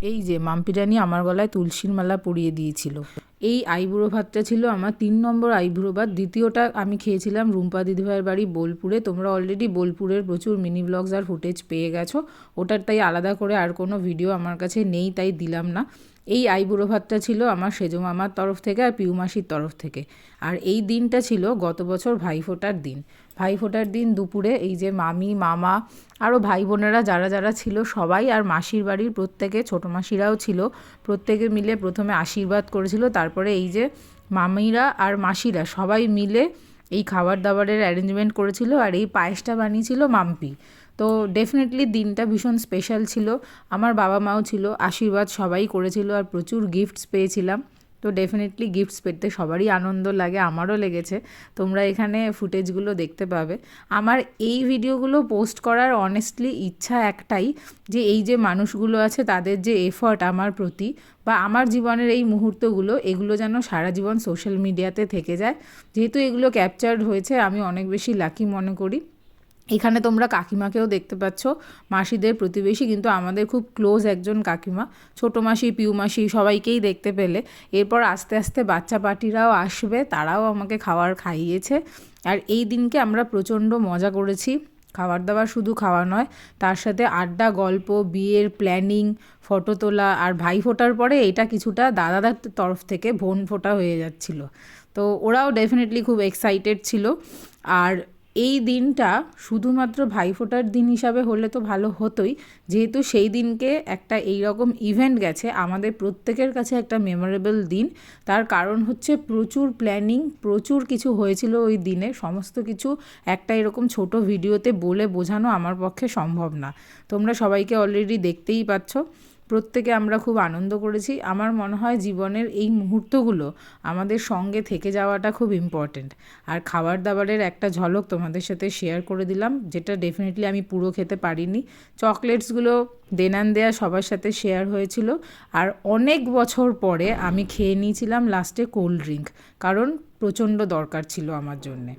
এই যে মাম্পি রানী আমার গলায় তুলসীর মালা পরিয়ে দিয়েছিল। এই আইবুড়ো ভাতটা ছিল আমার 3 নম্বর আইবুড়ো ভাত। দ্বিতীয়টা আমি খেয়েছিলাম রুম্পা দিদিভাইয়ের বাড়ি বোলপুরে। তোমরা অলরেডি বোলপুরের প্রচুর মিনি ব্লগস আর ফুটেজ পেয়ে গেছো। ওটার তাই আলাদা করে আর কোনো ভিডিও আমার কাছে নেই, তাই দিলাম না। এই আইবুড়ো ভাতটা ছিল আমার সেজো মামার তরফ থেকে আর পিউ মাসির তরফ থেকে। আর এই দিনটা ছিল গত বছর ভাইফোঁটার দিন। ভাইফোঁটার দিন দুপুরে এই যে মামি, মামা, আরও ভাই বোনেরা যারা যারা ছিল সবাই, আর মাসির বাড়ির প্রত্যেকে, ছোটো মাসিরাও ছিল, প্রত্যেকে মিলে প্রথমে আশীর্বাদ করেছিল। তারপরে এই যে মামিরা আর মাসিরা সবাই মিলে এই খাবার দাবারের অ্যারেঞ্জমেন্ট করেছিল। আর এই পায়েসটা বানিয়েছিল মাম্পি। তো ডেফিনেটলি দিনটা ভীষণ স্পেশাল ছিল। আমার বাবা মাও ছিল, আশীর্বাদ সবাই করেছিল, আর প্রচুর গিফটস পেয়েছিলাম। তো ডেফিনেটলি গিফটস পেতে সবারই আনন্দ লাগে, আমারও লেগেছে। তোমরা এখানে ফুটেজগুলো দেখতে পাবে। আমার এই ভিডিওগুলো পোস্ট করার অনেস্টলি ইচ্ছা একটাই, যে এই যে মানুষগুলো আছে তাদের যে এফর্ট আমার প্রতি বা আমার জীবনের এই মুহূর্তগুলো, এগুলো যেন সারা জীবন সোশ্যাল মিডিয়াতে থেকে যায়। যেহেতু এগুলো ক্যাপচার্ড হয়েছে, আমি অনেক বেশি লাকি মনে করি। এখানে তোমরা কাকিমাকেও দেখতে পাচ্ছ, মাসিদের প্রতিবেশী, কিন্তু আমাদের খুব ক্লোজ একজন কাকিমা। ছোটো মাসি, পিউ মাসি সবাইকেই দেখতে পেলে। এরপর আস্তে আস্তে বাচ্চা পার্টিরাও আসবে, তারাও আমাকে খাবার খাইয়েছে। আর এই দিনকে আমরা প্রচণ্ড মজা করেছি। খাবার দাবার শুধু খাওয়া নয়, তার সাথে আড্ডা, গল্প, বিয়ের প্ল্যানিং, ফটো তোলা। আর ভাই ফোটার পরে এটা কিছুটা দাদাদের তরফ থেকে বোন ফোটা হয়ে যাচ্ছিল। তো ওরাও ডেফিনেটলি খুব এক্সাইটেড ছিল। আর এই দিনটা শুধুমাত্র ভাইফোঁটার দিন হিসাবে হলে তো ভালো হতোই, যেহেতু সেই দিনকে একটা এইরকম ইভেন্ট গেছে, আমাদের প্রত্যেকের কাছে একটা মেমোরেবল দিন। তার কারণ হচ্ছে প্রচুর প্ল্যানিং, প্রচুর কিছু হয়েছিল ওই দিনে। সমস্ত কিছু একটা এরকম ছোট ভিডিওতে বলে বোঝানো আমার পক্ষে সম্ভব না। তোমরা সবাইকে অলরেডি দেখতেই পাচ্ছ। প্রত্যেকে আমরা খুব আনন্দ করেছি। আমার মনে হয় জীবনের এই মুহূর্তগুলো আমাদের সঙ্গে থেকে যাওয়াটা খুব ইম্পর্ট্যান্ট। আর খাবার দাবারের একটা ঝলক তোমাদের সাথে শেয়ার করে দিলাম, যেটা ডেফিনেটলি আমি পুরো খেতে পারিনি। চকলেটসগুলো দেনান দেয়া সবার সাথে শেয়ার হয়েছিল। আর অনেক বছর পরে আমি খেয়ে নিয়েছিলাম লাস্টে কোল্ড ড্রিঙ্ক, কারণ প্রচণ্ড দরকার ছিল আমার জন্যে।